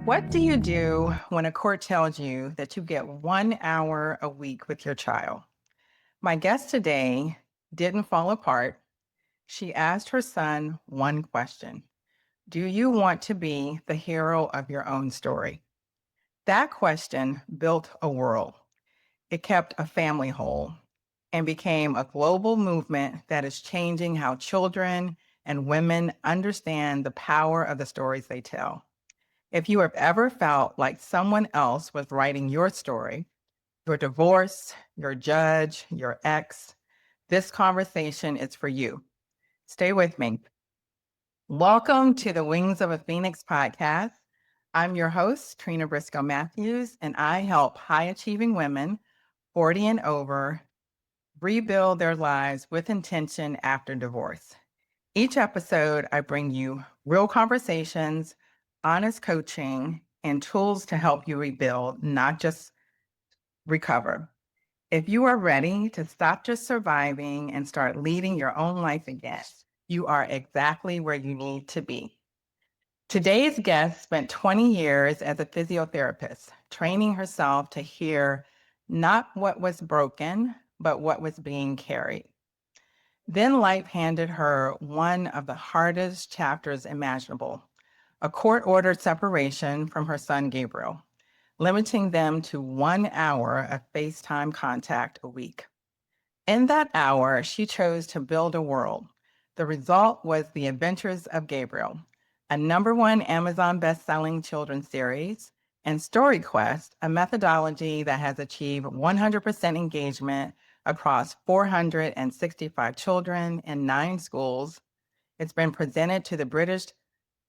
What do you do when a court tells you that you get 1 hour a week with your child? My guest today didn't fall apart. She asked her son one question: do you want to be the hero of your own story? That question built a world. It kept a family whole and became a global movement that is changing how children and women understand the power of the stories they tell. If you have ever felt like someone else was writing your story, your divorce, your judge, your ex, this conversation is for you. Stay with me. Welcome to the Wings of a Phoenix podcast. I'm your host, Trina Briscoe Matthews, and I help high achieving women 40 and over rebuild their lives with intention after divorce. Each episode, I bring you real conversations, honest coaching, and tools to help you rebuild, not just recover. If you are ready to stop just surviving and start leading your own life again, you are exactly where you need to be. Today's guest spent 20 years as a physiotherapist, training herself to hear not what was broken, but what was being carried. Then life handed her one of the hardest chapters imaginable: a court-ordered separation from her son, Gabriel, limiting them to 1 hour of FaceTime contact a week. In that hour, she chose to build a world. The result was The Adventures of Gabriel, a #1 Amazon best-selling children's series, and StoryQuest, a methodology that has achieved 100% engagement across 465 children in 9 schools. It's been presented to the British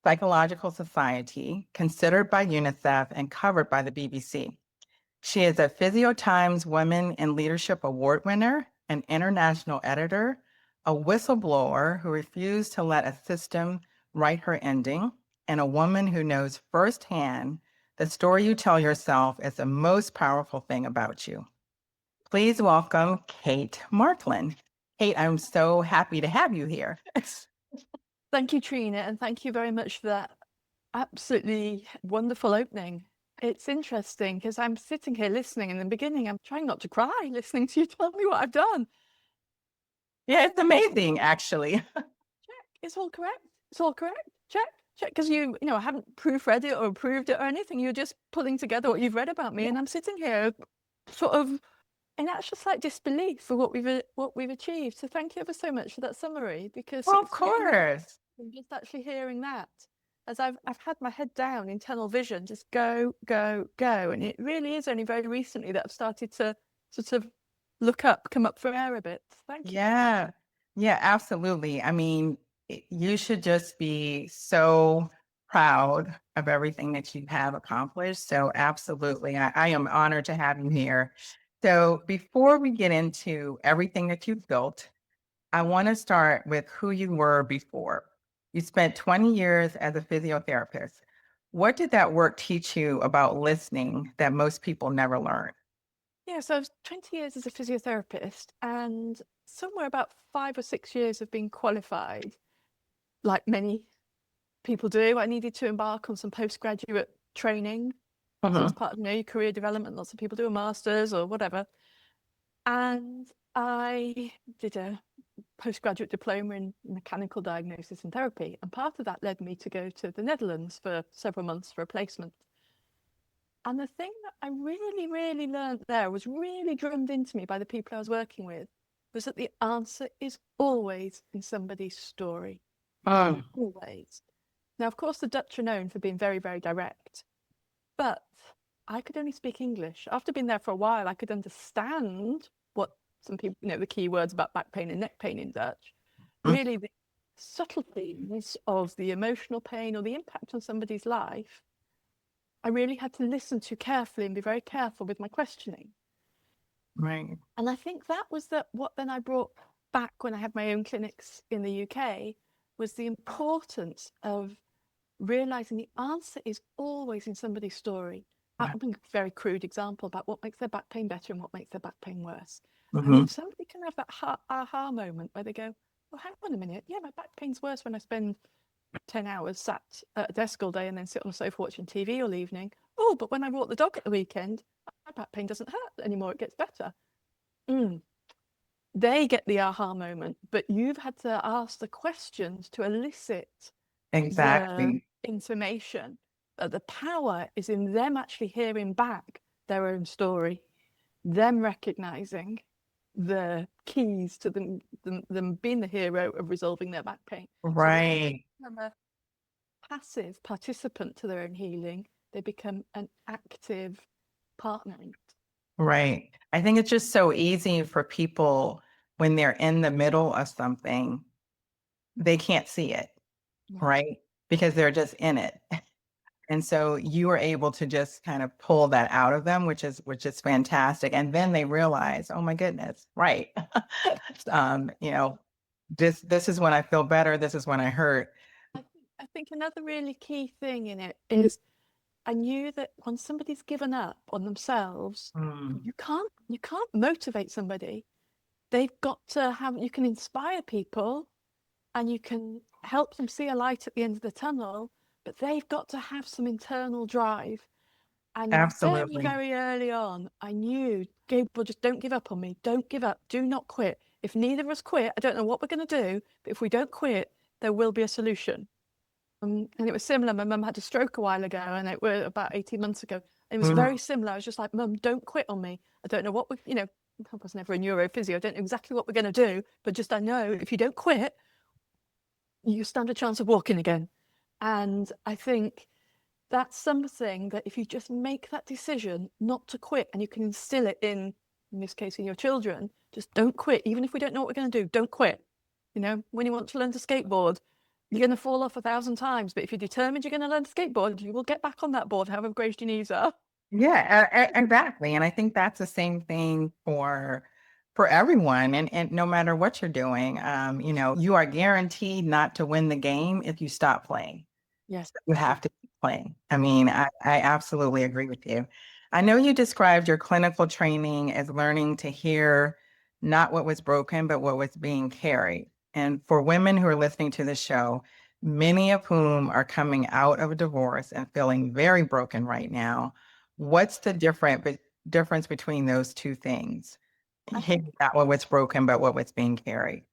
Psychological Society, considered by UNICEF, and covered by the BBC. She is a Physio Times Women in Leadership Award winner, an international editor, a whistleblower who refused to let a system write her ending, and a woman who knows firsthand the story you tell yourself is the most powerful thing about you. Please welcome Kate Markland. Kate, I'm so happy to have you here. Thank you, Trina, and thank you very much for that absolutely wonderful opening. It's interesting because I'm sitting here listening. In the beginning, I'm trying not to cry listening to you tell me what I've done. Yeah, it's amazing, actually. Check, it's all correct. It's all correct. Check, check, because I haven't proofread it or approved it or anything. You're just pulling together what you've read about me, and I'm sitting here, sort of, in actual slight disbelief for what we've achieved. So thank you ever so much for that summary, because Well, of it's really course. just actually hearing that, as I've had my head down in tunnel vision, just go, go, go. And it really is only very recently that I've started to sort of come up for air a bit. Thank you. Yeah. Yeah, absolutely. I mean, you should just be so proud of everything that you have accomplished. So, absolutely. I am honored to have you here. So, before we get into everything that you've built, I want to start with who you were before. You spent 20 years as a physiotherapist. What did that work teach you about listening that most people never learn? Yeah, so I was 20 years as a physiotherapist, and somewhere about 5 or 6 years of being qualified, like many people do. I needed to embark on some postgraduate training. So as part of your career development, lots of people do a master's or whatever. And I did a postgraduate diploma in mechanical diagnosis and therapy. And part of that led me to go to the Netherlands for several months for a placement. And the thing that I really, really learned there, was really drummed into me by the people I was working with, was that the answer is always in somebody's story. Always. Now, of course, the Dutch are known for being very, very direct. But I could only speak English. After being there for a while, I could understand what some people, the key words about back pain and neck pain in Dutch. Really, the subtleties of the emotional pain or the impact on somebody's life, I really had to listen to carefully and be very careful with my questioning. Right. And I think that was what then I brought back when I had my own clinics in the UK, was the importance of realizing the answer is always in somebody's story. Right. I mean, a very crude example about what makes their back pain better and what makes their back pain worse. And Mm-hmm. if somebody can have that aha moment where they go, well, hang on a minute, yeah, my back pain's worse when I spend 10 hours sat at a desk all day and then sit on a sofa watching TV all evening. Oh, but when I walk the dog at the weekend, my back pain doesn't hurt anymore. It gets better. They get the aha moment, but you've had to ask the questions to elicit the Exactly. information. The power is in them actually hearing back their own story, them recognizing the keys to them being the hero of resolving their back pain. Right. So from a passive participant to their own healing, they become an active partner in it. Right. I think it's just so easy for people when they're in the middle of something, they can't see it, right? Because they're just in it. And so you were able to just kind of pull that out of them, which is fantastic. And then they realize, oh my goodness, right. You know, this is when I feel better, this is when I hurt. I think another really key thing in it is I knew that when somebody's given up on themselves, Mm, you can't motivate somebody. They've got to have, you can inspire people and you can help them see a light at the end of the tunnel, but they've got to have some internal drive. And very, absolutely. very early on, I knew, Gabriel, just don't give up on me. Don't give up. Do not quit. If neither of us quit, I don't know what we're going to do, but if we don't quit, there will be a solution. And it was similar. My mum had a stroke a while ago, and it was about 18 months ago. It was very similar. I was just like, Mum, don't quit on me. I don't know what we, I was never a neurophysio. I don't know exactly what we're going to do, but just I know if you don't quit, you stand a chance of walking again. And I think that's something that if you just make that decision not to quit, and you can instill it in this case, in your children, just don't quit. Even if we don't know what we're going to do, don't quit. When you want to learn to skateboard, you're going to fall off 1,000 times, but if you're determined you're going to learn to skateboard, you will get back on that board, however great your knees are. Yeah, exactly. And I think that's the same thing for everyone. And no matter what you're doing, you are guaranteed not to win the game if you stop playing. Yes. You have to keep playing. I mean, I absolutely agree with you. I know you described your clinical training as learning to hear not what was broken, but what was being carried. And for women who are listening to the show, many of whom are coming out of a divorce and feeling very broken right now, what's the difference between those two things? I think Hearing not what was broken, but what was being carried.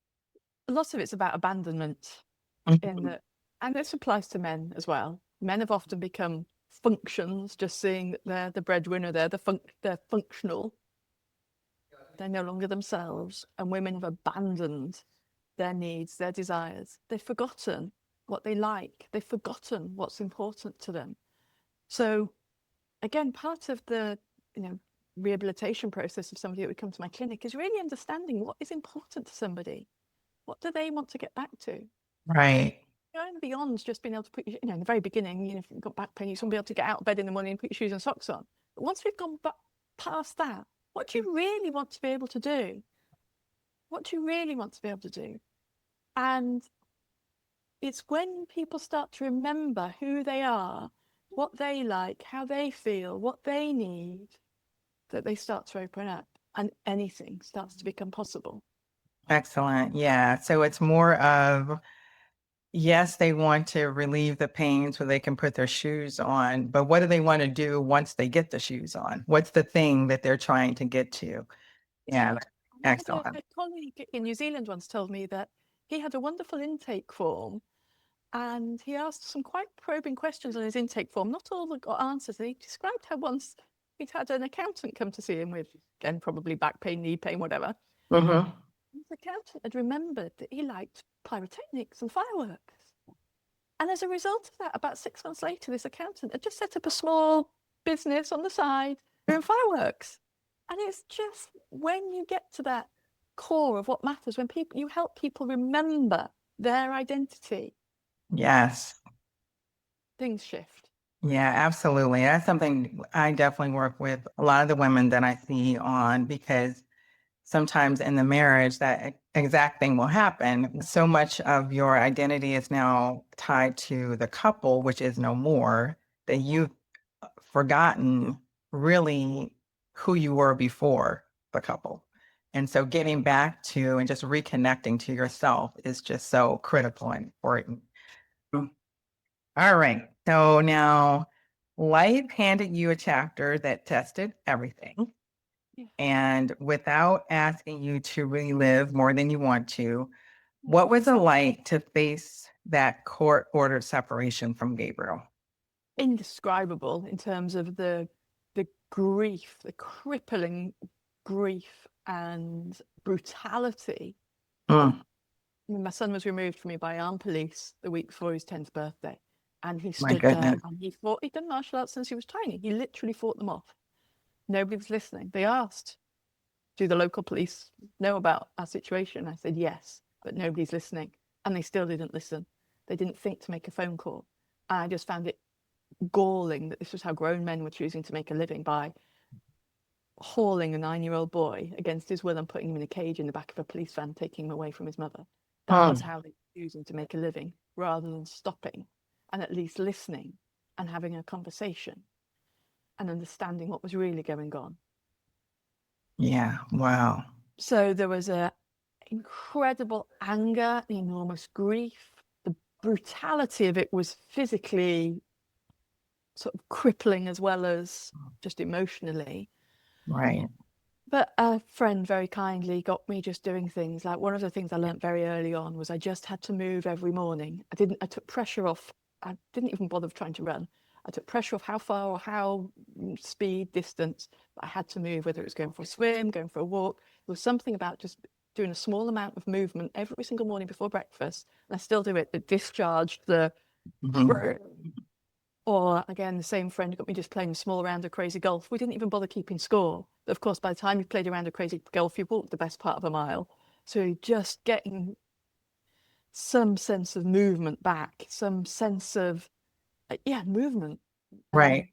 lots of it's about abandonment in Mhm. that, and this applies to men as well. Men have often become functions, just seeing that they're the breadwinner, they're functional, they're no longer themselves, and women have abandoned their needs, their desires. They've forgotten what they like, they've forgotten what's important to them. So again, part of the rehabilitation process of somebody that would come to my clinic is really understanding what is important to somebody. What do they want to get back to? Right. Going beyond just being able to put, in the very beginning, if you've got back pain, you just want to be able to get out of bed in the morning and put your shoes and socks on. But once we've gone past that, what do you really want to be able to do? What do you really want to be able to do? And it's when people start to remember who they are, what they like, how they feel, what they need, that they start to open up and anything starts to become possible. Excellent. Yeah. So it's more of, yes, they want to relieve the pain so they can put their shoes on, but what do they want to do once they get the shoes on? What's the thing that they're trying to get to? Yeah. I had Excellent. a colleague in New Zealand once told me that he had a wonderful intake form and he asked some quite probing questions on his intake form. Not all that got answers. And he described how once he'd had an accountant come to see him with, again, probably back pain, knee pain, whatever. Mm-hmm. His accountant had remembered that he liked pyrotechnics and fireworks. And as a result of that, about 6 months later, this accountant had just set up a small business on the side doing fireworks. And it's just when you get to that core of what matters, when you help people remember their identity, Yes. things shift. Yeah, absolutely. That's something I definitely work with a lot of the women that I see on because sometimes in the marriage, that exact thing will happen. So much of your identity is now tied to the couple, which is no more, that you've forgotten really who you were before the couple. And so getting back to and just reconnecting to yourself is just so critical and important. All right. So now life handed you a chapter that tested everything. Yeah. And without asking you to relive more than you want to, Yeah. what was it like to face that court ordered separation from Gabriel? Indescribable in terms of the grief, the crippling grief and brutality. Mm, My son was removed from me by armed police the week before his 10th birthday. And he my stood there goodness. and he'd done martial arts since he was tiny. He literally fought them off. Nobody was listening. They asked, do the local police know about our situation? I said, yes, but nobody's listening. And they still didn't listen. They didn't think to make a phone call. I just found it galling that this was how grown men were choosing to make a living, by hauling a 9-year-old boy against his will and putting him in a cage in the back of a police van, taking him away from his mother. That was Mm, how they were choosing to make a living, rather than stopping and at least listening and having a conversation and understanding what was really going on. yeah. Wow. So there was a incredible anger, enormous grief. The brutality of it was physically sort of crippling as well as just emotionally. Right. But a friend very kindly got me just doing things. Like, one of the things I learned very early on was I just had to move every morning. I took pressure off. I didn't even bother trying to run. I took pressure off how far or how speed, distance, but I had to move, whether it was going for a swim, going for a walk. There was something about just doing a small amount of movement every single morning before breakfast. And I still do it, that discharged the Mhm. or again, the same friend got me just playing a small round of crazy golf. We didn't even bother keeping score. But of course, by the time you've played a round of crazy golf, you've walked the best part of a mile. So just getting some sense of movement back, some sense of, movement. Right.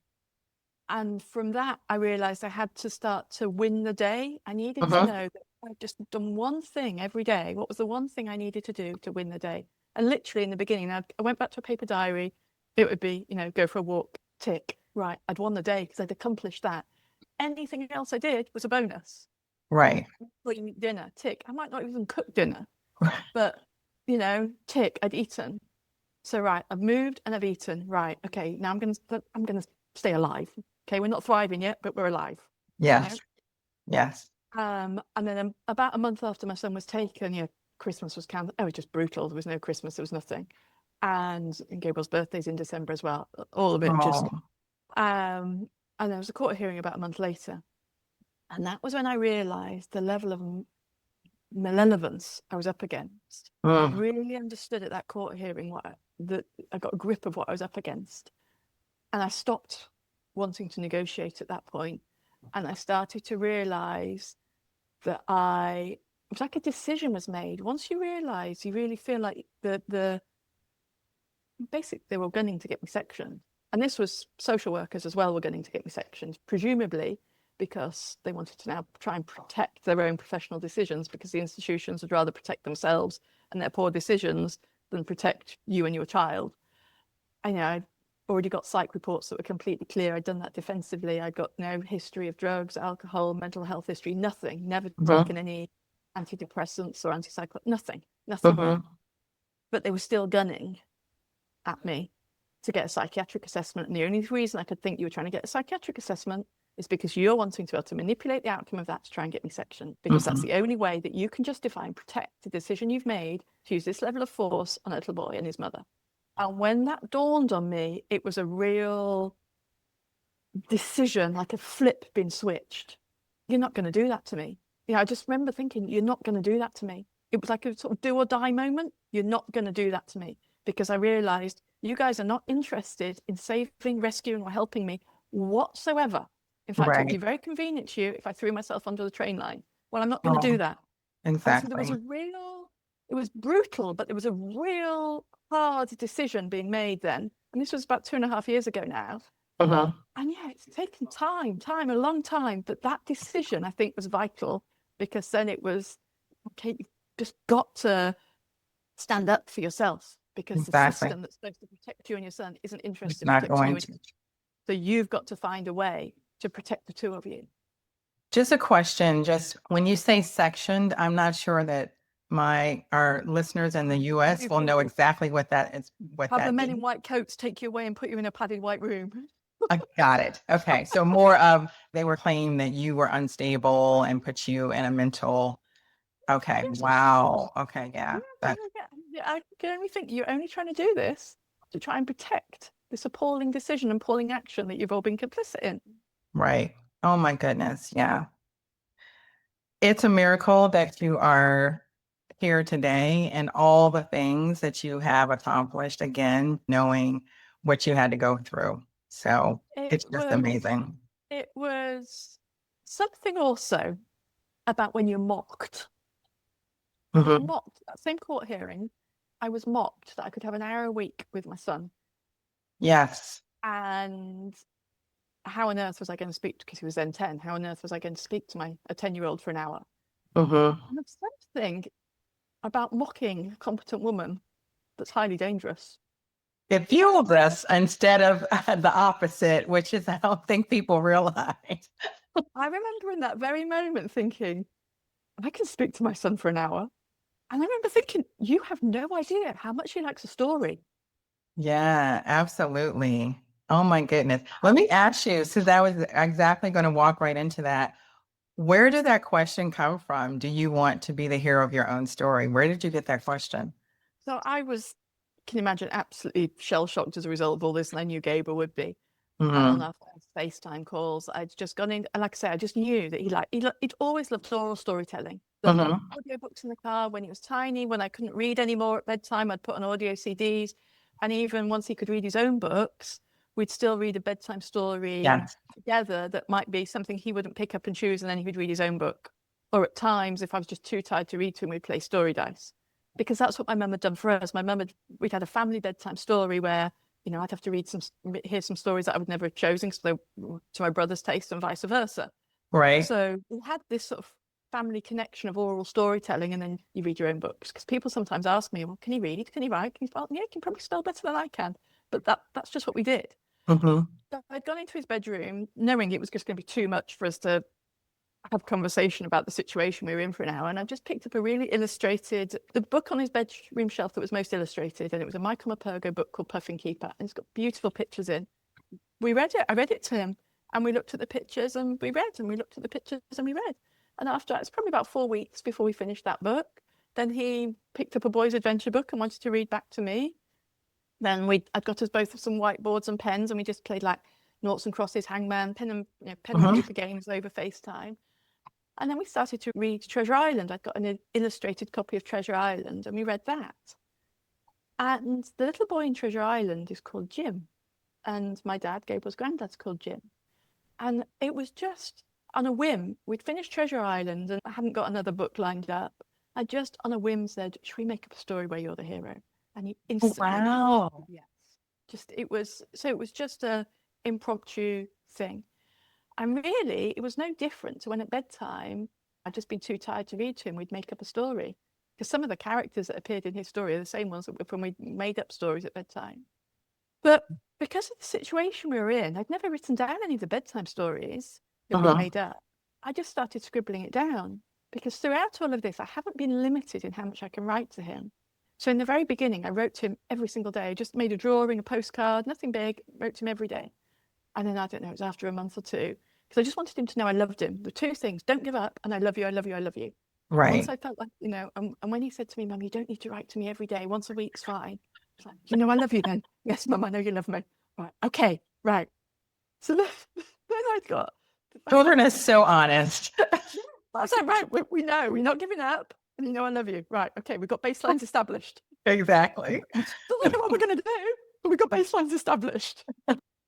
And from that, I realized I had to start to win the day. I needed to Mhm. know that I'd just done one thing every day. What was the one thing I needed to do to win the day? And literally in the beginning, I went back to a paper diary. It would be, go for a walk, tick. Right, I'd won the day because I'd accomplished that. Anything else I did was a bonus. Right. Eating dinner, tick. I might not even cook dinner, but, tick, I'd eaten. So right, I've moved and I've eaten. Right, okay, now I'm gonna stay alive. Okay, we're not thriving yet, but we're alive. Yes. Yes. And then about a month after my son was taken, Christmas was cancelled. Oh, it was just brutal. There was no Christmas. There was nothing. And Gabriel's birthday's in December as well. All of it just. Oh. And there was a court hearing about a month later, and that was when I realised the level of malevolence I was up against. I Mm. really understood at that court hearing that I got a grip of what I was up against, and I stopped wanting to negotiate at that point, and I started to realise that it was like a decision was made. Once you realise, you really feel like basically they were gunning to get me sectioned. And this was social workers as well were gunning to get me sectioned, presumably because they wanted to now try and protect their own professional decisions, because the institutions would rather protect themselves and their poor decisions than protect you and your child. I'd already got psych reports that were completely clear. I'd done that defensively. I'd got no history of drugs, alcohol, mental health history, nothing. Never Mhm. taken any antidepressants or antipsychotics, nothing. Mhm. But they were still gunning at me to get a psychiatric assessment. And the only reason I could think you were trying to get a psychiatric assessment is because you're wanting to be able to manipulate the outcome of that to try and get me sectioned, because that's Mhm. the only way that you can justify and protect the decision you've made to use this level of force on a little boy and his mother. And when that dawned on me, it was a real decision, like a flip being switched. You're not going to do that to me. I just remember thinking, you're not going to do that to me. It was like a sort of do or die moment. You're not going to do that to me, because I realized you guys are not interested in saving, rescuing, or helping me whatsoever. In fact, it would be Right. very convenient to you if I threw myself under the train line. Well, I'm not going to do Oh, that. And so there was exactly. it was brutal, but there was a real hard decision being made then. And this was about 2.5 years ago now. Mhm. And it's taken a long time. But that decision, I think, was vital, because then it was, okay, you've just got to stand up for yourself, because the Exactly. system that's supposed to protect you and your son isn't It's interested in not protecting going you. to. So you've got to find a way to protect the two of you. Just a question, just when you say sectioned, I'm not sure that our listeners in the US will know exactly what that is. What Have the that men means. in white coats take you away and put you in a padded white room. I got it. Okay. So more of they were claiming that you were unstable and put you in a mental. Okay. Yes. Wow. Okay. Yeah. I can only think you're only trying to do this to try and protect this appalling decision and appalling action that you've all been complicit in. Right. Oh my goodness. Yeah. It's a miracle that you are here today and all the things that you have accomplished, again, knowing what you had to go through. So it's just amazing. It was something also about when you're mocked. I was Mhm. mocked. That same court hearing, I was mocked that I could have an hour a week with my son. Yes. And how on earth was I going to speak, because he was then 10, how on earth was I going to speak to a 10-year-old for an hour? Mhm. And there's something about mocking a competent woman that's highly dangerous. It fuels us instead of the opposite, which is I don't think people realize. I remember in that very moment thinking, I can speak to my son for an hour. And I remember thinking, you have no idea how much he likes a story. Yeah, absolutely. Oh my goodness. Let me ask you, so that was exactly going to walk right into that. Where did that question come from? Do you want to be the hero of your own story? Where did you get that question? So I was, can you imagine, absolutely shell-shocked as a result of all this, and I knew Gabriel would be. On Mhm. our FaceTime calls, I'd just gone in, and like I say, I just knew that he'd always loved oral storytelling. The Mhm. audio books in the car when he was tiny, when I couldn't read anymore at bedtime, I'd put on audio CDs. And even once he could read his own books, we'd still read a bedtime story Yes. together that might be something he wouldn't pick up and choose, and then he would read his own book. Or at times, if I was just too tired to read to him, we'd play story dice. Because that's what my mum had done for us. We'd had a family bedtime story where, I'd have to hear some stories that I would never have chosen because they were to my brother's taste and vice versa. Right. So we had this sort of family connection of oral storytelling, and then you read your own books. Because people sometimes ask me, well, can he read? Can he write? Can he spell? Yeah, he can probably spell better than I can. But that's just what we did. Mhm. So I'd gone into his bedroom knowing it was just going to be too much for us to have a conversation about the situation we were in for an hour. And I just picked up the book on his bedroom shelf that was most illustrated. And it was a Michael Mapergo book called Puffin Keeper. And it's got beautiful pictures in. We read it. I read it to him. And we looked at the pictures and we read. And we looked at the pictures and we read. And after it's probably about 4 weeks before we finished that book. Then he picked up a boy's adventure book and wanted to read back to me. Then I'd got us both some whiteboards and pens, and we just played like noughts and crosses, hangman, pen and Mhm. paper games over FaceTime. And then we started to read Treasure Island. I'd got an illustrated copy of Treasure Island, and we read that. And the little boy in Treasure Island is called Jim. And my dad, Gabriel's granddad's called Jim. And it was just on a whim. We'd finished Treasure Island, and I hadn't got another book lined up. I just on a whim said, should we make up a story where you're the hero? And he instantly, Wow. yes. It was just a impromptu thing. And really, it was no different to when at bedtime, I'd just been too tired to read to him, we'd make up a story. Because some of the characters that appeared in his story are the same ones that were when we made up stories at bedtime. But because of the situation we were in, I'd never written down any of the bedtime stories that we'd Mhm. made up. I just started scribbling it down. Because throughout all of this, I haven't been limited in how much I can write to him. So in the very beginning, I wrote to him every single day. I just made a drawing, a postcard, nothing big, wrote to him every day. And then I don't know, it was after a month or two, because I just wanted him to know I loved him. The two things: don't give up, and I love you, I love you, I love you. Once Right. I felt like, and when he said to me, Mum, you don't need to write to me every day, once a week's fine. I was like, I love you then. Yes, Mum, I know you love me. Right, okay, right. So then I got. Children are so honest. I was like, right, we know, we're not giving up. And I love you. Right, okay, we've got baselines established. Exactly. Still don't know what we're going to do, but we've got baselines established.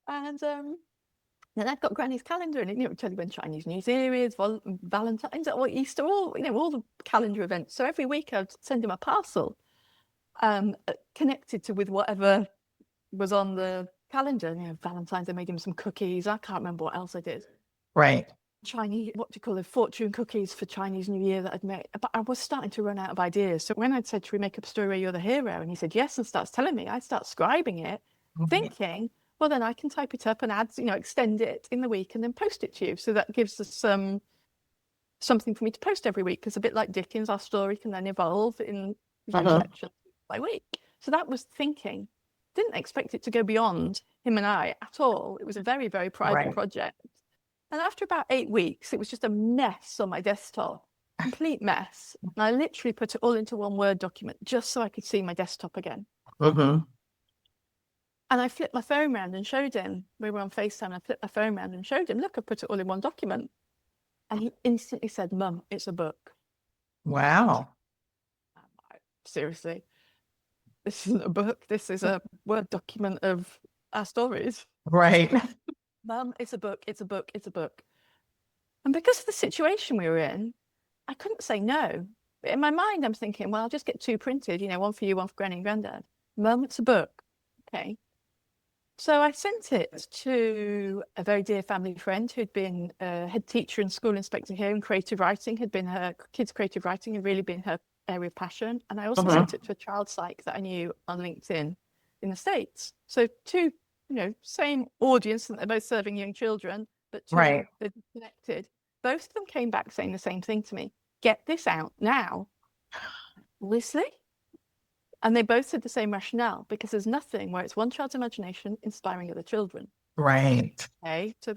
And then I've got Granny's calendar, and it would tell you when Chinese New Year is, Valentine's, or Easter, all the calendar events. So every week I'd send him a parcel connected with whatever was on the calendar. Valentine's, I made him some cookies. I can't remember what else I did. Right. Chinese, what do you call it, fortune cookies for Chinese New Year that I'd made. But I was starting to run out of ideas. So when I'd said, should we make up a story where you're the hero? And he said, yes, and starts telling me, I'd start scribing it, thinking, well, then I can type it up and add, extend it in the week and then post it to you. So that gives us some something for me to post every week, because a bit like Dickens, our story can then evolve in recollection by week. So that was thinking. Didn't expect it to go beyond him and I at all. It was a very, very private project. And after about 8 weeks, it was just a mess on my desktop, complete mess. And I literally put it all into one Word document just so I could see my desktop again. And I flipped my phone around and showed him. We were on FaceTime. I flipped my phone around and showed him, look, I put it all in one document. And he instantly said, Mum, it's a book. Wow. I'm like, seriously? This isn't a book. This is a Word document of our stories. Right. Mum, it's a book. It's a book. It's a book. And because of the situation we were in, I couldn't say no. But in my mind, I'm thinking, well, I'll just get 2 printed, one for you, one for Granny and Granddad. Mum, it's a book. Okay. So I sent it to a very dear family friend who'd been a head teacher and school inspector here, and creative writing had been her, kids' creative writing had really been her area of passion. And I also sent it to a child psych that I knew on LinkedIn in the States. So 2, same audience, and they're both serving young children, but 2 Right. they're connected. Both of them came back saying the same thing to me. Get this out now. Obviously. And they both said the same rationale, because there's nothing where it's one child's imagination inspiring other children. Right. Okay. So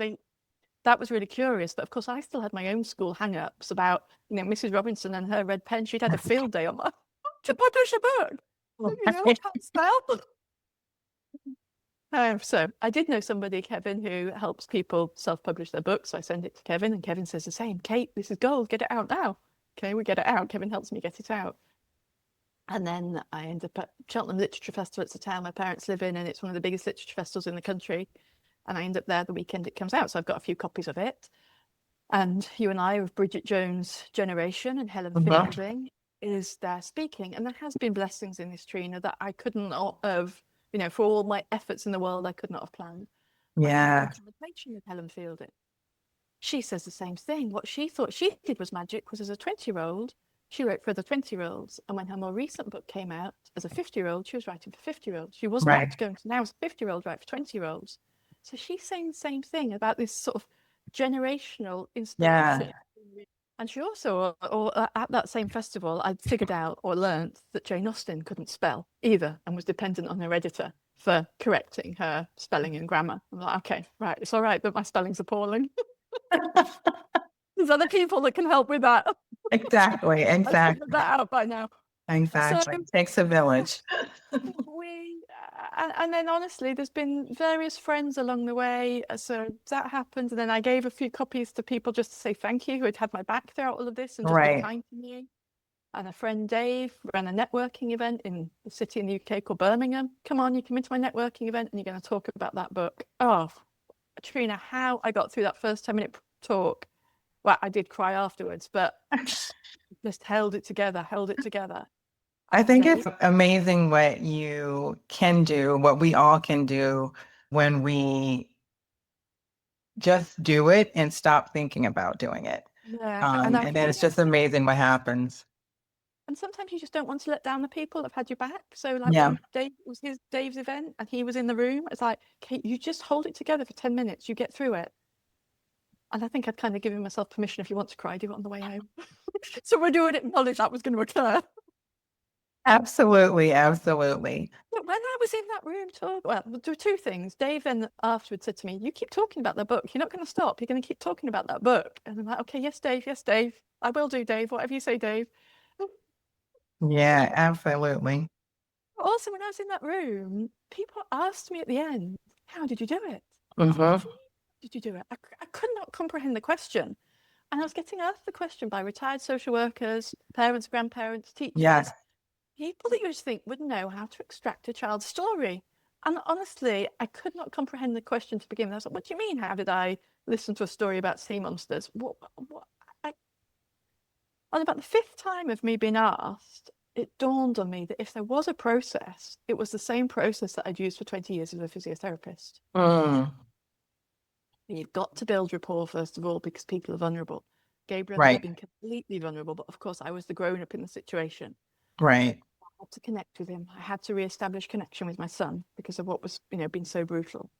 that was really curious. But of course, I still had my own school hang-ups about, Mrs. Robinson and her red pen. She'd had a field day on to publish a book. I can't spell. So I did know somebody, Kevin, who helps people self-publish their books. So I send it to Kevin, and Kevin says the same. Kate, this is gold. Get it out now. Okay, we get it out. Kevin helps me get it out. And then I end up at Cheltenham Literature Festival. It's a town my parents live in, and it's one of the biggest literature festivals in the country. And I end up there the weekend it comes out. So I've got a few copies of it. And You and I of Bridget Jones' generation, and Helen Fielding is there speaking. And there has been blessings in this, Trina, that I couldn't have, for all my efforts in the world, I could not have planned. Yeah. Conversation with Helen Fielding. She says the same thing. What she thought she did was magic was, as a 20-year-old, she wrote for other 20-year-olds. And when her more recent book came out, as a 50-year-old, she was writing for 50-year-olds. She was not going to now, as a 50-year-old, write for 20-year-olds. So she's saying the same thing about this sort of generational inspiration. Yeah. And she also, at that same festival, I figured out or learned that Jane Austen couldn't spell either, and was dependent on her editor for correcting her spelling and grammar. I'm like, okay, right, it's all right, but my spelling's appalling. There's other people that can help with that. Exactly. I figured that out by now. Exactly. So, it takes a village. And then honestly, there's been various friends along the way. So that happened. And then I gave a few copies to people just to say thank you, who had my back throughout all of this and just been kind to me. And a friend, Dave, ran a networking event in the city in the UK called Birmingham. Come on, you come into my networking event and you're going to talk about that book. Oh, Trina, how I got through that first 10-minute talk. Well, I did cry afterwards, but just held it together. I think it's amazing what you can do, what we all can do when we just do it and stop thinking about doing it. Yeah. And then it's just amazing what happens. And sometimes you just don't want to let down the people that have had your back. So like when Dave, it was Dave's event and he was in the room, it's like, Kate, you just hold it together for 10 minutes, you get through it. And I think I'd kind of given myself permission, if you want to cry, do it on the way home. So we're doing it, acknowledge that was going to occur. Absolutely. But when I was in that room well, there were 2 things. Dave then afterwards said to me, you keep talking about that book. You're not going to stop. You're going to keep talking about that book. And I'm like, okay, yes, Dave. I will do, Dave. Whatever you say, Dave. Yeah, absolutely. Also, when I was in that room, people asked me at the end, how did you do it? Did you do it? I could not comprehend the question. And I was getting asked the question by retired social workers, parents, grandparents, teachers. Yes. People that you just think would know how to extract a child's story. And honestly, I could not comprehend the question to begin with. I was like, what do you mean? How did I listen to a story about sea monsters? On about the 5th time of me being asked, it dawned on me that if there was a process, it was the same process that I'd used for 20 years as a physiotherapist. You've got to build rapport, first of all, because people are vulnerable. Gabriel had been completely vulnerable, but of course I was the grown-up in the situation. Right. I had to connect with him. I had to reestablish connection with my son because of what was, been so brutal.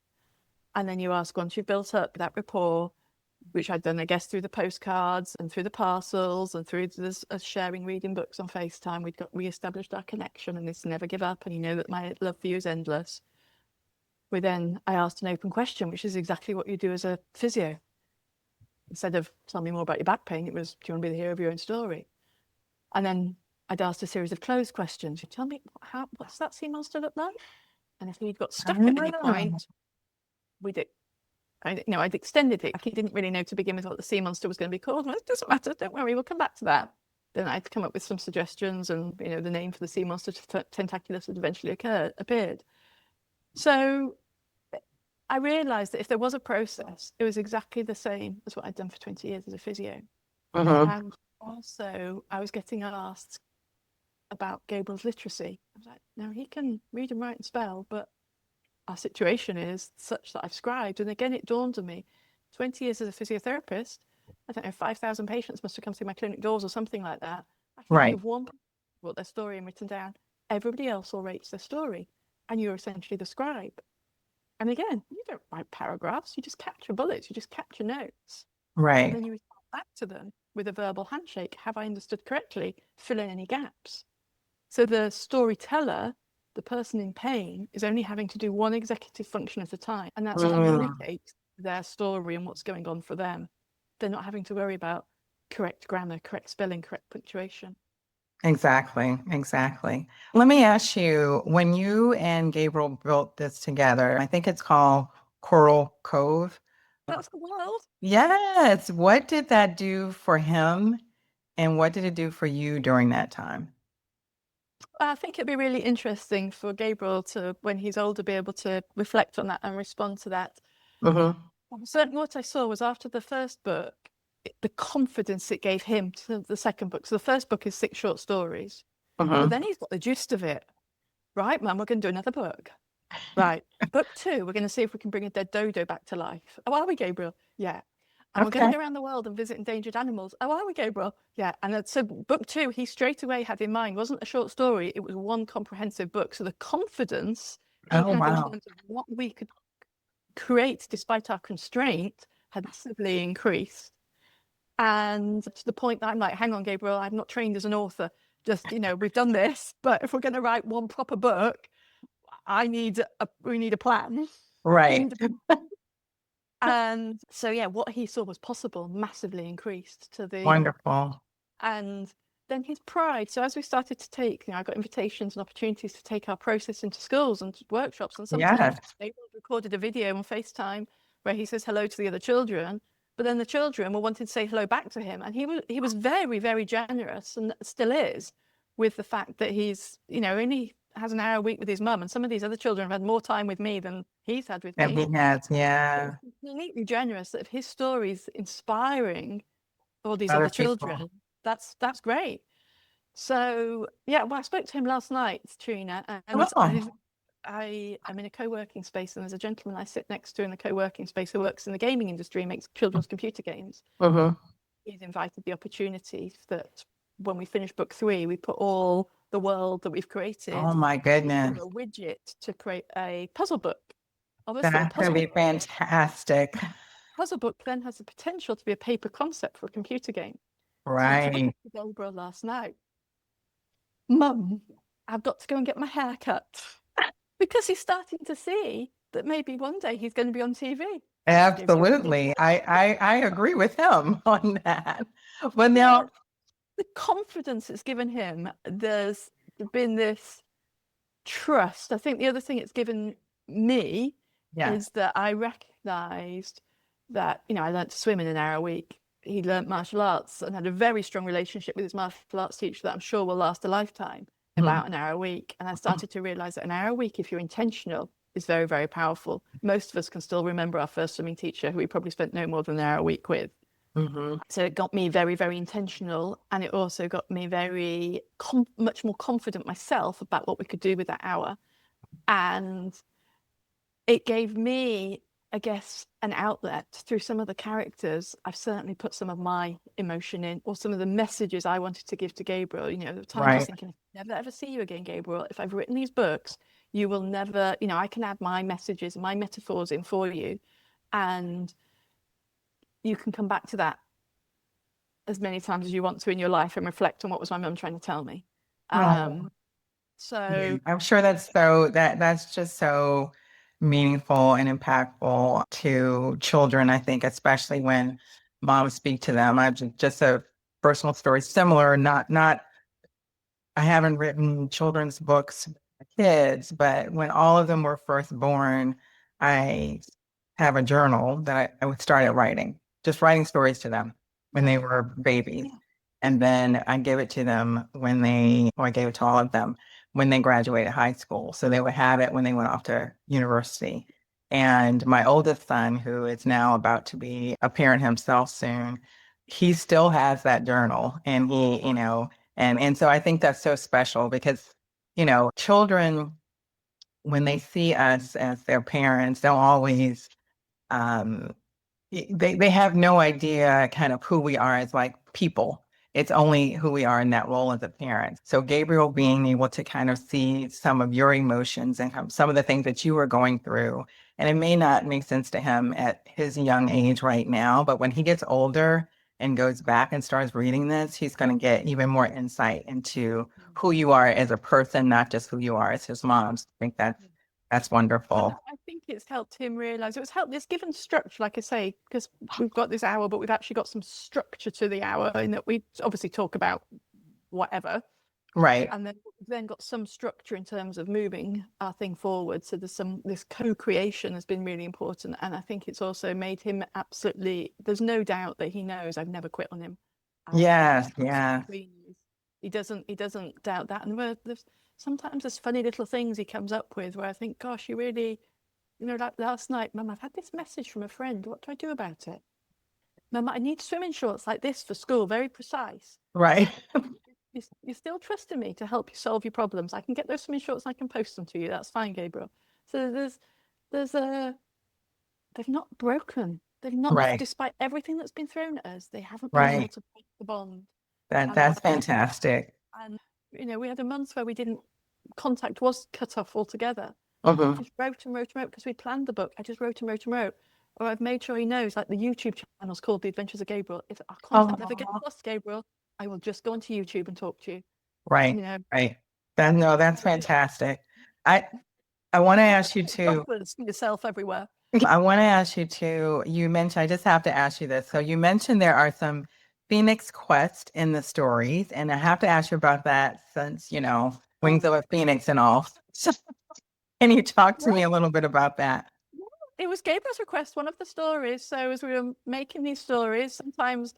And then you ask, once you've built up that rapport, which I'd done, I guess, through the postcards and through the parcels and through us sharing reading books on FaceTime. We'd got re-established our connection, and this never give up, and you know that my love for you is endless. I asked an open question, which is exactly what you do as a physio. Instead of tell me more about your back pain, it was, do you want to be the hero of your own story? And then I'd asked a series of closed questions. You tell me, what's that sea monster look like? And if he'd got stuck at any point, I'd extended it. He didn't really know to begin with what the sea monster was going to be called. Well, it doesn't matter. Don't worry. We'll come back to that. Then I'd come up with some suggestions, and the name for the sea monster, Tentaculus, had eventually appeared. So I realised that if there was a process, it was exactly the same as what I'd done for 20 years as a physio. And also, I was getting asked about Gabriel's literacy. I was like, no, he can read and write and spell, but our situation is such that I've scribed. And again, it dawned on me, 20 years as a physiotherapist, I don't know, 5,000 patients must have come through my clinic doors or something like that. I can think of one wrote their story and written down. Everybody else all rates their story, and you're essentially the scribe. And again, you don't write paragraphs, you just capture bullets, you just capture notes. And then you respond back to them with a verbal handshake. Have I understood correctly? Fill in any gaps. So the storyteller, the person in pain, is only having to do one executive function at a time, and that's communicate their story and what's going on for them. They're not having to worry about correct grammar, correct spelling, correct punctuation. Exactly. Let me ask you, when you and Gabriel built this together, I think it's called Coral Cove. That's the world. Yes. What did that do for him, and what did it do for you during that time? I think it'd be really interesting for Gabriel to, when he's older, be able to reflect on that and respond to that. Certainly what I saw was after the first book, the confidence it gave him to the second book. So the first book is 6 short stories, but then he's got the gist of it. Right, Mum, we're going to do another book. Right, book 2, we're going to see if we can bring a dead dodo back to life. Oh, are we, Gabriel? Yeah. And we're going to go around the world and visit endangered animals. Oh, are we, Gabriel? Yeah. And so book 2, he straight away had in mind, wasn't a short story, it was one comprehensive book. So the confidence he had in terms of what we could create despite our constraint had massively increased. And to the point that I'm like, hang on, Gabriel, I'm not trained as an author. Just, we've done this, but if we're going to write one proper book, we need a plan. Right. And so, yeah, what he saw was possible massively increased to the Wonderful. And then his pride. So as we started to take, I got invitations and opportunities to take our process into schools and workshops. And sometimes they recorded a video on FaceTime where he says hello to the other children, but then the children were wanting to say hello back to him. And he was very, very generous, and still is, with the fact that he's, only has an hour a week with his mum. And some of these other children have had more time with me than he's had with me. He has, yeah. He's completely generous that if his story's inspiring all these other children, that's great. So yeah, well, I spoke to him last night, Trina, and I am in a co-working space, and there's a gentleman I sit next to in the co-working space who works in the gaming industry and makes children's computer games. He's invited the opportunity that when we finish book 3, we put all the world that we've created. Oh my goodness! A widget to create a puzzle book. Obviously, that's going to be fantastic. Puzzle book then has the potential to be a paper concept for a computer game. Right. So I told Gabriel last night, Mum, I've got to go and get my hair cut, because he's starting to see that maybe one day he's going to be on TV. Absolutely. I agree with him on that. But now the confidence it's given him, there's been this trust. I think the other thing it's given me is that I recognized that, I learned to swim in an hour a week. He learned martial arts and had a very strong relationship with his martial arts teacher that I'm sure will last a lifetime, about an hour a week. And I started to realize that an hour a week, if you're intentional, is very, very powerful. Most of us can still remember our first swimming teacher, who we probably spent no more than an hour a week with. So it got me very, very intentional, and it also got me very much more confident myself about what we could do with that hour. And it gave me, I guess, an outlet through some of the characters. I've certainly put some of my emotion in, or some of the messages I wanted to give to Gabriel. The time I was thinking, never ever see you again, Gabriel. If I've written these books, you will never, I can add my messages, my metaphors in for you. And you can come back to that as many times as you want to in your life and reflect on what was my mum trying to tell me. Oh. So I'm sure that's just so meaningful and impactful to children, I think, especially when moms speak to them. I just a personal story similar, not I haven't written children's books for kids, but when all of them were first born, I have a journal that I would started writing, just writing stories to them when they were babies. yeah. And then I gave it to them I gave it to all of them when they graduated high school. So they would have it when they went off to university. And my oldest son, who is now about to be a parent himself soon, he still has that journal. And and so I think that's so special because, children, when they see us as their parents, they'll always um, they have no idea kind of who we are as like people. It's only who we are in that role as a parent. So Gabriel being able to kind of see some of your emotions and some of the things that you were going through, and it may not make sense to him at his young age right now, but when he gets older and goes back and starts reading this, he's going to get even more insight into who you are as a person, not just who you are as his mom. So I think that's And wonderful. I think it's helped him realize it's given structure, like I say, because we've got this hour, but we've actually got some structure to the hour in that we obviously talk about whatever. Right. And then got some structure in terms of moving our thing forward. So this co-creation has been really important. And I think it's also made him there's no doubt that he knows I've never quit on him. Yes, yeah. He doesn't doubt that. And sometimes there's funny little things he comes up with where I think, gosh, you really, like last night, Mum, I've had this message from a friend. What do I do about it? Mum, I need swimming shorts like this for school, very precise. Right. You're still trusting me to help you solve your problems. I can get those swimming shorts and I can post them to you. That's fine, Gabriel. So they've not broken. They've not, Right. despite everything that's been thrown at us, they haven't been able Right. to break the bond. That's fantastic. And we had a month where contact was cut off altogether. I Hmm. just wrote and wrote and wrote because we planned the book. I just wrote and wrote and wrote. Or I've made sure he knows, like the YouTube channel's called The Adventures of Gabriel. If our contact never gets Oh, lost, Gabriel, I will just go onto YouTube and talk to you. right. You know, Right. That's fantastic. I I want to ask you to for yourself everywhere. I want to ask you to you mentioned I just have to ask you this. So you mentioned there are some Phoenix quests in the stories, and I have to ask you about that since, Wings of a Phoenix and all. So can you talk to me a little bit about that? It was Gabriel's request, one of the stories. So as we were making these stories, sometimes,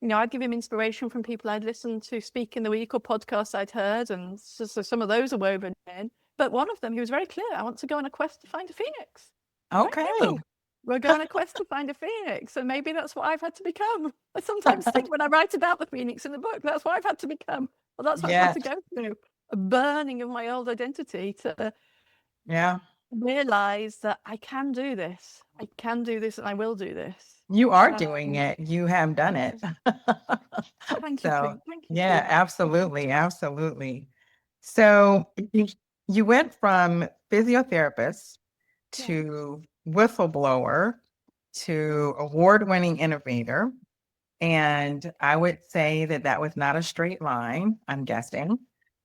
I'd give him inspiration from people I'd listened to speak in the week or podcasts I'd heard. And so some of those are woven in. But one of them, he was very clear. I want to go on a quest to find a phoenix. Okay. We're going on a quest to find a phoenix. And maybe that's what I've had to become. I sometimes think when I write about the phoenix in the book, that's what I've had to become. Well, that's what I've had Yes. to go through. A burning of my old identity to Yeah. realize that I can do this. I can do this and I will do this. You are doing it. You have done it. Thank you, So, Queen. Thank you, yeah, Queen. absolutely. Absolutely. So, you went from physiotherapist Yeah. to whistleblower to award-winning innovator. And I would say that was not a straight line, I'm guessing.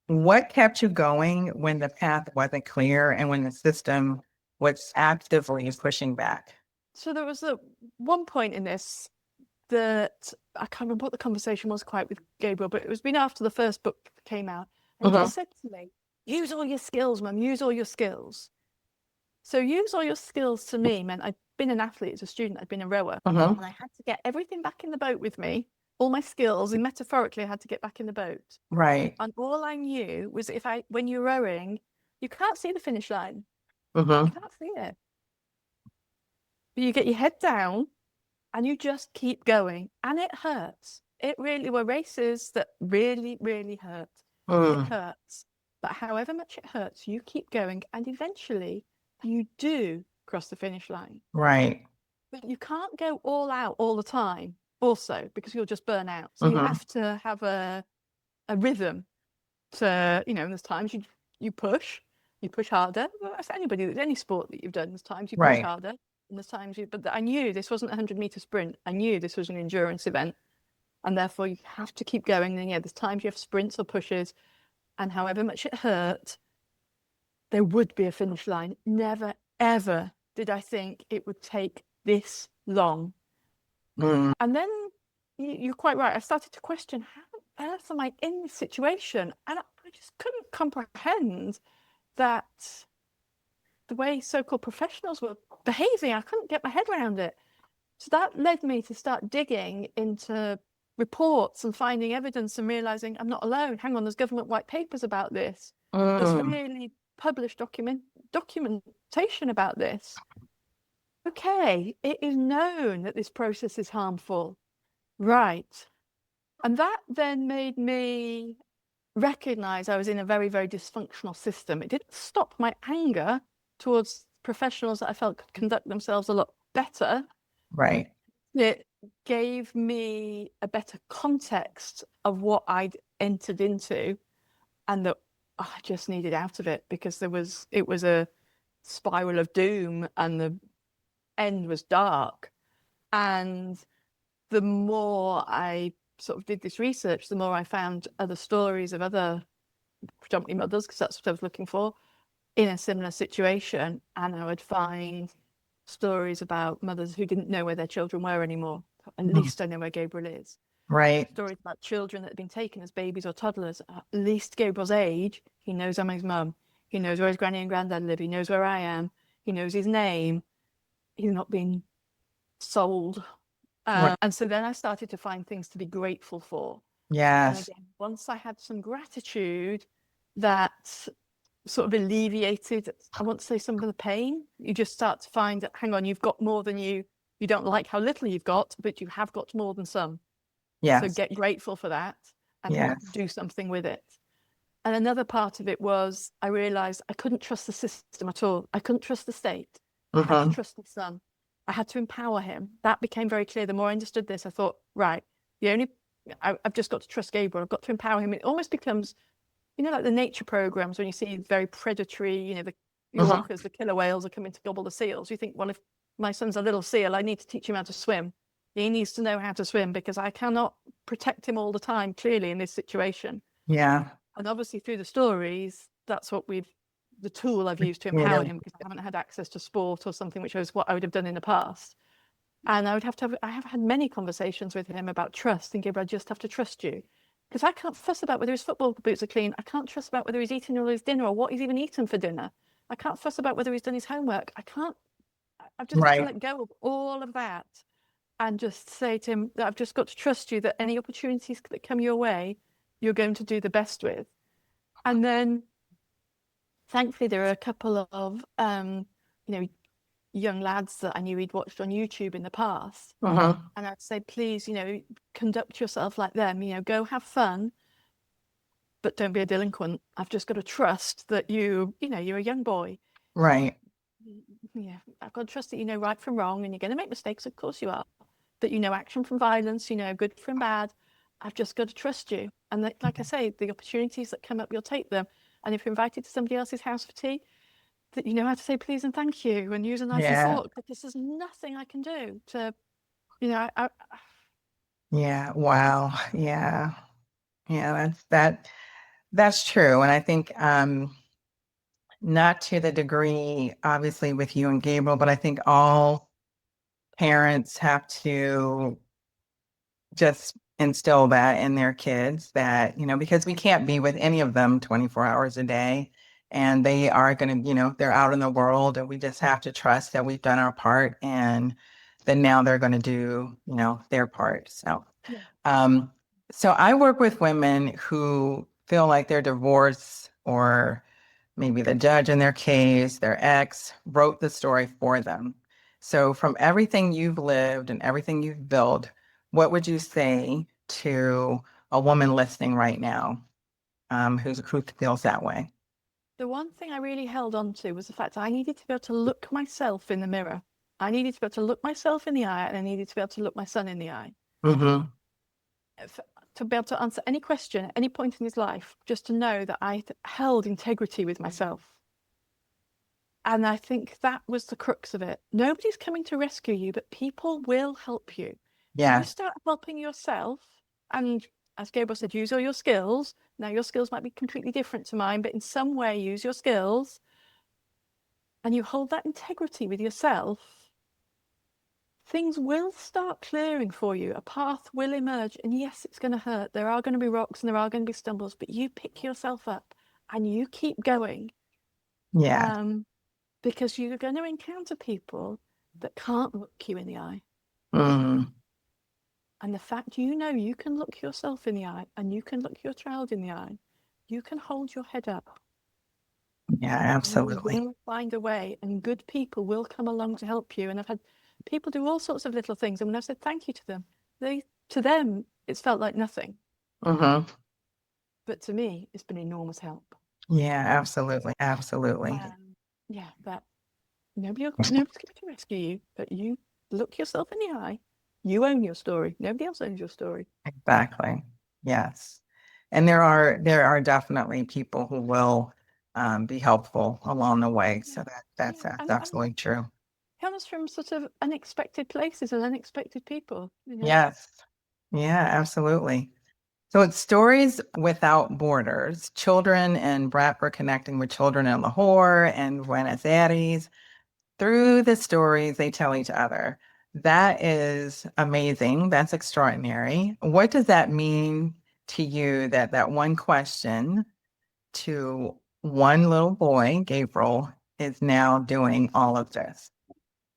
What kept you going when the path wasn't clear and when the system was actively pushing back? So there was one point in this that I can't remember what the conversation was quite with Gabriel, but it was been after the first book came out. And he Mhm. just said to me, use all your skills, Mum, use all your skills. So use all your skills to me meant I'd been an athlete as a student, I'd been a rower, Mhm. and I had to get everything back in the boat with me. All my skills, and metaphorically, I had to get back in the boat. Right. And all I knew was when you're rowing, you can't see the finish line. You Mhm. can't see it. But you get your head down and you just keep going. And it hurts. It really were races that really, really hurt. It Mm. hurts. But however much it hurts, you keep going. And eventually you do cross the finish line. Right. But you can't go all out all the time also because you'll just burn out. So you Mhm. have to have a rhythm to, there's times you push harder. Well, that's any sport that you've done, there's times you push Right. harder. and the times but I knew this wasn't a 100-meter sprint. I knew this was an endurance event, and therefore you have to keep going. And yeah, there's times you have sprints or pushes, and however much it hurt, there would be a finish line. Never, ever did I think it would take this long. Mm. And then you're quite right. I started to question, how on earth am I in this situation? And I just couldn't comprehend that the way so-called professionals were behaving. I couldn't get my head around it. So that led me to start digging into reports and finding evidence and realizing I'm not alone. Hang on, there's government white papers about this. There's really published documentation about this. Okay, it is known that this process is harmful. Right. And that then made me recognize I was in a very, very dysfunctional system. It didn't stop my anger towards professionals that I felt could conduct themselves a lot better. Right. It gave me a better context of what I'd entered into, and that I just needed out of it, because it was a spiral of doom and the end was dark. And the more I sort of did this research, the more I found other stories of other predominantly mothers, because that's what I was looking for, in a similar situation. And I would find stories about mothers who didn't know where their children were anymore. At least I know where Gabriel is. Right. Stories about children that had been taken as babies or toddlers. At least Gabriel's age, he knows I'm his mum. He knows where his granny and granddad live. He knows where I am. He knows his name. He's not been sold. Right. And so then I started to find things to be grateful for. And Yes. again, once I had some gratitude, that sort of alleviated, I want to say, some of the pain. You just start to find that, hang on, you've got more than you don't like how little you've got, but you have got more than some. So Yes. get grateful for that and Yes. do something with it. And another part of it was I realized I couldn't trust the system at all. I couldn't trust the state. I had to trust my son. I had to empower him. That became very clear. The more I understood this, I thought, right, I've just got to trust Gabriel. I've got to empower him. It almost becomes, like the nature programs when you see very predatory, the orcas, the killer whales are coming to gobble the seals. You think, well, if my son's a little seal, I need to teach him how to swim. He needs to know how to swim, because I cannot protect him all the time, clearly, in this situation. Yeah. And obviously through the stories, that's what the tool I've used to empower him, because I haven't had access to sport or something, which was what I would have done in the past. And I have had many conversations with him about trust, and Gabriel, I just have to trust you. Because I can't fuss about whether his football boots are clean. I can't trust about whether he's eating all his dinner or what he's even eaten for dinner. I can't fuss about whether he's done his homework. I've just got to let go of all of that and just say to him that I've just got to trust you that any opportunities that come your way, you're going to do the best with. And then thankfully there are a couple of, young lads that I knew he'd watched on YouTube in the past. And I'd say, please, conduct yourself like them, go have fun, but don't be a delinquent. I've just got to trust that you're a young boy. Right. Yeah, I've got to trust that you know right from wrong, and you're going to make mistakes, of course you are. That you know action from violence, good from bad. I've just got to trust you. And that, like I say, the opportunities that come up, you'll take them. And if you're invited to somebody else's house for tea, that you know how to say please and thank you and use a nice fork, because there's nothing I can do to, Yeah. Wow. Yeah. Yeah. That's true. And I think, not to the degree, obviously, with you and Gabriel, but I think all parents have to just instill that in their kids, that, because we can't be with any of them 24 hours a day, and they are going to, they're out in the world, and we just have to trust that we've done our part, and then now they're going to do, their part. So, so I work with women who feel like their divorce, or maybe the judge in their case, their ex, wrote the story for them. So from everything you've lived and everything you've built, what would you say to a woman listening right now, who feels that way? The one thing I really held on to was the fact that I needed to be able to look myself in the mirror. I needed to be able to look myself in the eye, and I needed to be able to look my son in the eye. To be able to answer any question at any point in his life, just to know that I held integrity with myself. And I think that was the crux of it. Nobody's coming to rescue you, but people will help you. If you Yes. start helping yourself, and as Gabriel said, use all your skills. Now, your skills might be completely different to mine, but in some way, use your skills. And you hold that integrity with yourself, things will start clearing for you. A path will emerge. And yes, it's going to hurt. There are going to be rocks and there are going to be stumbles, but you pick yourself up and you keep going. Yeah. Because you're going to encounter people that can't look you in the eye. Mm. And the fact you can look yourself in the eye and you can look your child in the eye, you can hold your head up. Yeah, And absolutely. you will find a way, and good people will come along to help you. And I've had people do all sorts of little things, and when I've said thank you to them, to them it's felt like nothing. Mm-hmm. But to me, it's been enormous help. Yeah, absolutely. Absolutely. Yeah, that nobody's coming to rescue you, but you look yourself in the eye. You own your story. Nobody else owns your story. Exactly. Yes. And there are definitely people who will be helpful along the way. So that's Yeah, that's and absolutely true. comes from sort of unexpected places and unexpected people. Yes. Yeah, absolutely. So it's Stories Without Borders, children in Bradford connecting with children in Lahore and Buenos Aires. Through the stories they tell each other. That is amazing. That's extraordinary. What does that mean to you that that one question to one little boy, Gabriel, is now doing all of this?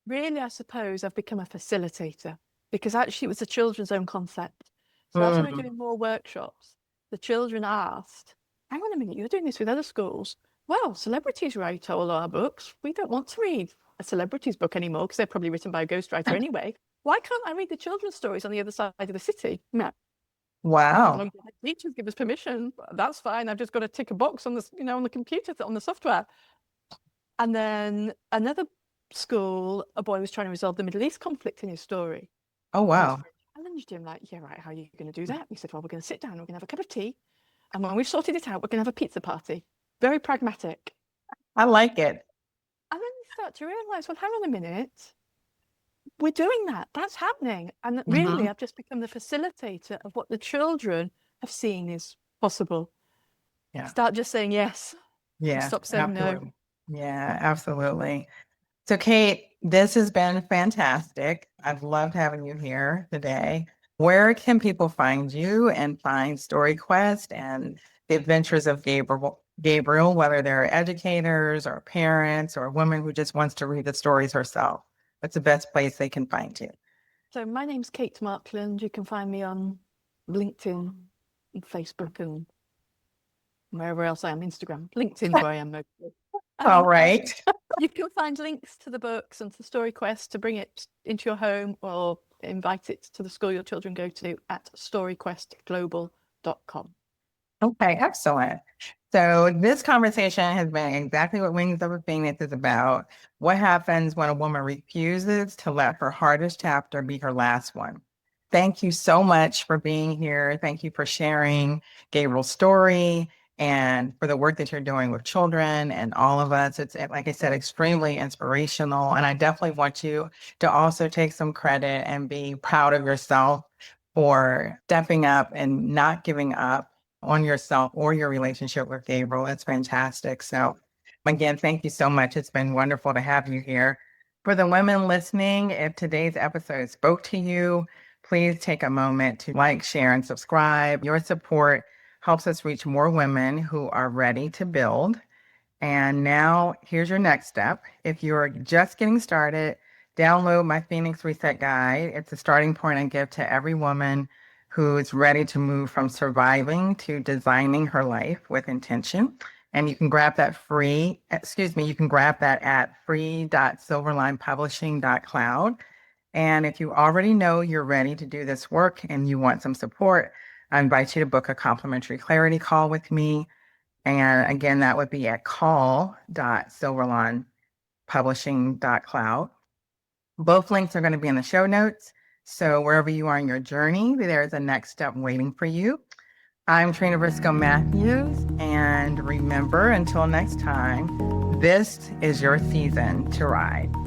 Really, I suppose I've become a facilitator because actually it was the children's own concept. So as we were Mm. doing more workshops, the children asked, hang on a minute, you're doing this with other schools. Well, celebrities write all our books. We don't want to read a celebrity's book anymore because they're probably written by a ghostwriter anyway. Why can't I read the children's stories on the other side of the city? No. As long Wow. as the teachers give us permission, that's fine. I've just got to tick a box on the, on the computer, on the software. And then another school, a boy was trying to resolve the Middle East conflict in his story. Oh, And his wow. friend challenged him, like, yeah, right, how are you going to do that? He said, well, we're going to sit down, we're going to have a cup of tea. And when we've sorted it out, we're going to have a pizza party. Very pragmatic. I like it. And then you start to realize, well, hang on a minute. We're doing that. That's happening. And Hmm. really, I've just become the facilitator of what the children have seen is possible. Yeah. Start just saying yes and Yes, stop saying no. absolutely. Yeah, absolutely. So, Kate, this has been fantastic. I've loved having you here today. Where can people find you and find StoryQuest and the Adventures of Gabriel, whether they're educators or parents or a woman who just wants to read the stories herself? What's the best place they can find you? So my name's Kate Markland. You can find me on LinkedIn and Facebook and wherever else I am, Instagram. LinkedIn's where I am mostly. All And right. you can find links to the books and to StoryQuest to bring it into your home or invite it to the school your children go to at storyquestglobal.com. Okay, excellent. So this conversation has been exactly what Wings of a Phoenix is about. What happens when a woman refuses to let her hardest chapter be her last one? Thank you so much for being here. Thank you for sharing Gabriel's story and for the work that you're doing with children and all of us. It's, like I said, extremely inspirational. And I definitely want you to also take some credit and be proud of yourself for stepping up and not giving up on yourself or your relationship with Gabriel. It's fantastic. So, again, thank you so much. It's been wonderful to have you here. For the women listening, if today's episode spoke to you, please take a moment to like, share, and subscribe. Your support helps us reach more women who are ready to build. And now here's your next step. If you're just getting started, download my Phoenix Reset Guide. It's a starting point I give to every woman who's ready to move from surviving to designing her life with intention. And you can grab that you can grab that at free.silverlinepublishing.cloud. And if you already know you're ready to do this work and you want some support, I invite you to book a complimentary clarity call with me. And again, that would be at call.silverlinepublishing.cloud. Both links are going to be in the show notes. So wherever you are in your journey, there's a next step waiting for you. I'm Trina Briscoe Matthews. And remember, until next time, This is your season to ride.